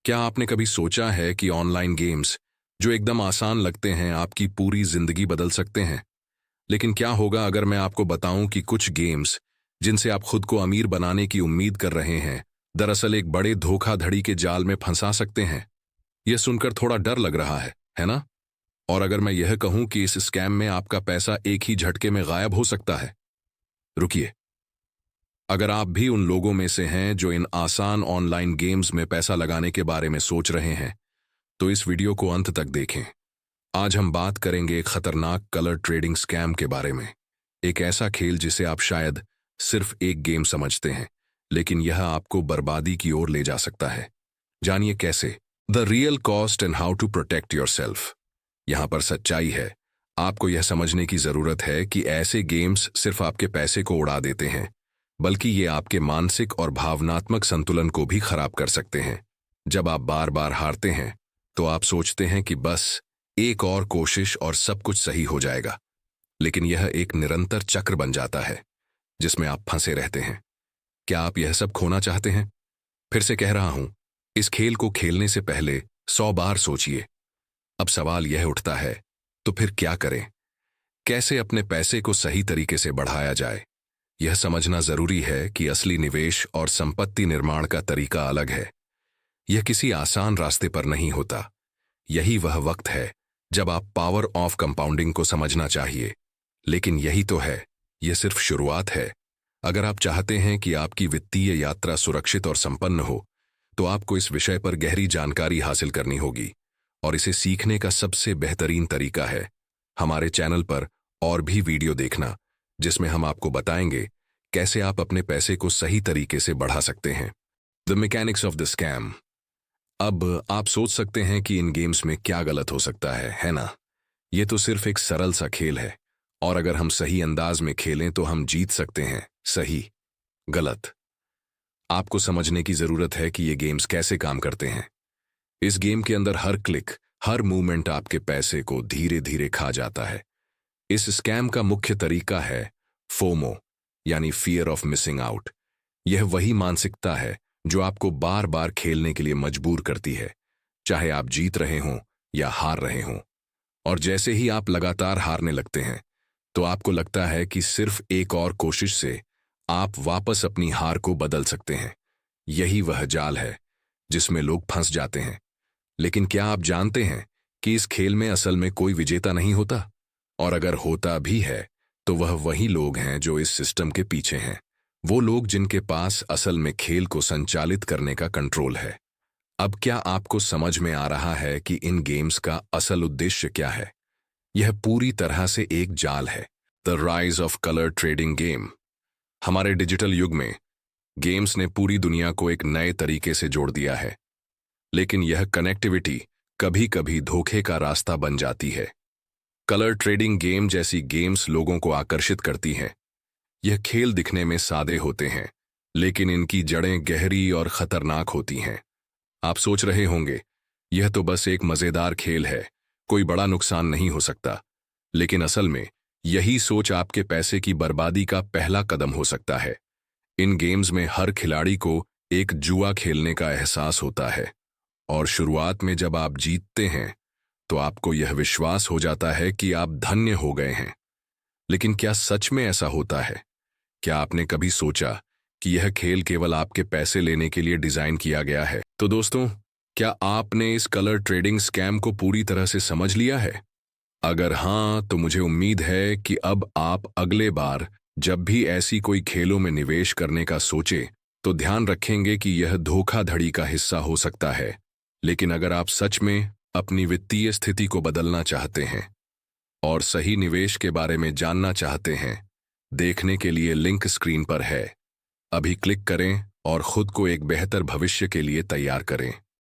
क्या आपने कभी सोचा है कि ऑनलाइन गेम्स जो एकदम आसान लगते हैं आपकी पूरी जिंदगी बदल सकते हैं? लेकिन क्या होगा अगर मैं आपको बताऊं कि कुछ गेम्स जिनसे आप खुद को अमीर बनाने की उम्मीद कर रहे हैं, दरअसल एक बड़े धोखाधड़ी के जाल में फंसा सकते हैं? यह सुनकर थोड़ा डर लग रहा है ना? और अगर मैं यह कहूं कि इस स्कैम में आपका पैसा एक ही झटके में गायब हो सकता है? रुकिए, अगर आप भी उन लोगों में से हैं जो इन आसान ऑनलाइन गेम्स में पैसा लगाने के बारे में सोच रहे हैं, तो इस वीडियो को अंत तक देखें। आज हम बात करेंगे एक खतरनाक कलर ट्रेडिंग स्कैम के बारे में। एक ऐसा खेल जिसे आप शायद सिर्फ एक गेम समझते हैं, लेकिन यह आपको बर्बादी की ओर ले जा सकता है। जानिए कैसे। The real cost and how to protect yourself. यहां पर सच्चाई है। आपको यह समझने की जरूरत है कि ऐसे गेम्स सिर्फ आपके पैसे को उड़ा देते हैं, बल्कि ये आपके मानसिक और भावनात्मक संतुलन को भी खराब कर सकते हैं। जब आप बार बार हारते हैं तो आप सोचते हैं कि बस एक और कोशिश और सब कुछ सही हो जाएगा, लेकिन यह एक निरंतर चक्र बन जाता है जिसमें आप फंसे रहते हैं। क्या आप यह सब खोना चाहते हैं? फिर से कह रहा हूं, इस खेल को खेलने से पहले 100 बार सोचिए। अब सवाल यह उठता है, तो फिर क्या करें? कैसे अपने पैसे को सही तरीके से बढ़ाया जाए? यह समझना जरूरी है कि असली निवेश और संपत्ति निर्माण का तरीका अलग है। यह किसी आसान रास्ते पर नहीं होता। यही वह वक्त है जब आप पावर ऑफ कंपाउंडिंग को समझना चाहिए। लेकिन यही तो है, यह सिर्फ शुरुआत है। अगर आप चाहते हैं कि आपकी वित्तीय यात्रा सुरक्षित और संपन्न हो, तो आपको इस विषय पर गहरी जानकारी हासिल करनी होगी। और इसे सीखने का सबसे बेहतरीन तरीका है हमारे चैनल पर और भी वीडियो देखना, जिसमें हम आपको बताएंगे कैसे आप अपने पैसे को सही तरीके से बढ़ा सकते हैं। The mechanics of the scam. अब आप सोच सकते हैं कि इन गेम्स में क्या गलत हो सकता है ना? ये तो सिर्फ एक सरल सा खेल है, और अगर हम सही अंदाज में खेलें तो हम जीत सकते हैं। सही, गलत। आपको समझने की जरूरत है कि ये गेम्स कैसे काम करते हैं। इस गेम के अंदर हर क्लिक, हर मूवमेंट आपके पैसे को धीरे धीरे खा जाता है। इस स्कैम का मुख्य तरीका है फोमो, यानी फियर ऑफ मिसिंग आउट। यह वही मानसिकता है जो आपको बार बार खेलने के लिए मजबूर करती है, चाहे आप जीत रहे हों या हार रहे हों। और जैसे ही आप लगातार हारने लगते हैं, तो आपको लगता है कि सिर्फ एक और कोशिश से आप वापस अपनी हार को बदल सकते हैं। यही वह जाल है जिसमें लोग फंस जाते हैं। लेकिन क्या आप जानते हैं कि इस खेल में असल में कोई विजेता नहीं होता? और अगर होता भी है, तो वह वही लोग हैं जो इस सिस्टम के पीछे हैं। वो लोग जिनके पास असल में खेल को संचालित करने का कंट्रोल है। अब क्या आपको समझ में आ रहा है कि इन गेम्स का असल उद्देश्य क्या है? यह पूरी तरह से एक जाल है। The rise of colour trading game. हमारे डिजिटल युग में गेम्स ने पूरी दुनिया को एक नए तरीके से जोड़ दिया है, लेकिन यह कनेक्टिविटी कभी कभी धोखे का रास्ता बन जाती है। कलर ट्रेडिंग गेम जैसी गेम्स लोगों को आकर्षित करती हैं। यह खेल दिखने में सादे होते हैं, लेकिन इनकी जड़ें गहरी और खतरनाक होती हैं। आप सोच रहे होंगे, यह तो बस एक मजेदार खेल है, कोई बड़ा नुकसान नहीं हो सकता। लेकिन असल में यही सोच आपके पैसे की बर्बादी का पहला कदम हो सकता है। इन गेम्स में हर खिलाड़ी को एक जुआ खेलने का एहसास होता है, और शुरुआत में जब आप जीतते हैं तो आपको यह विश्वास हो जाता है कि आप धन्य हो गए हैं। लेकिन क्या सच में ऐसा होता है? क्या आपने कभी सोचा कि यह खेल केवल आपके पैसे लेने के लिए डिजाइन किया गया है? तो दोस्तों, क्या आपने इस कलर ट्रेडिंग स्कैम को पूरी तरह से समझ लिया है? अगर हां, तो मुझे उम्मीद है कि अब आप अगले बार जब भी ऐसी कोई खेलों में निवेश करने का सोचे, तो ध्यान रखेंगे कि यह धोखाधड़ी का हिस्सा हो सकता है। लेकिन अगर आप सच में अपनी वित्तीय स्थिति को बदलना चाहते हैं और सही निवेश के बारे में जानना चाहते हैं, देखने के लिए लिंक स्क्रीन पर है। अभी क्लिक करें और खुद को एक बेहतर भविष्य के लिए तैयार करें।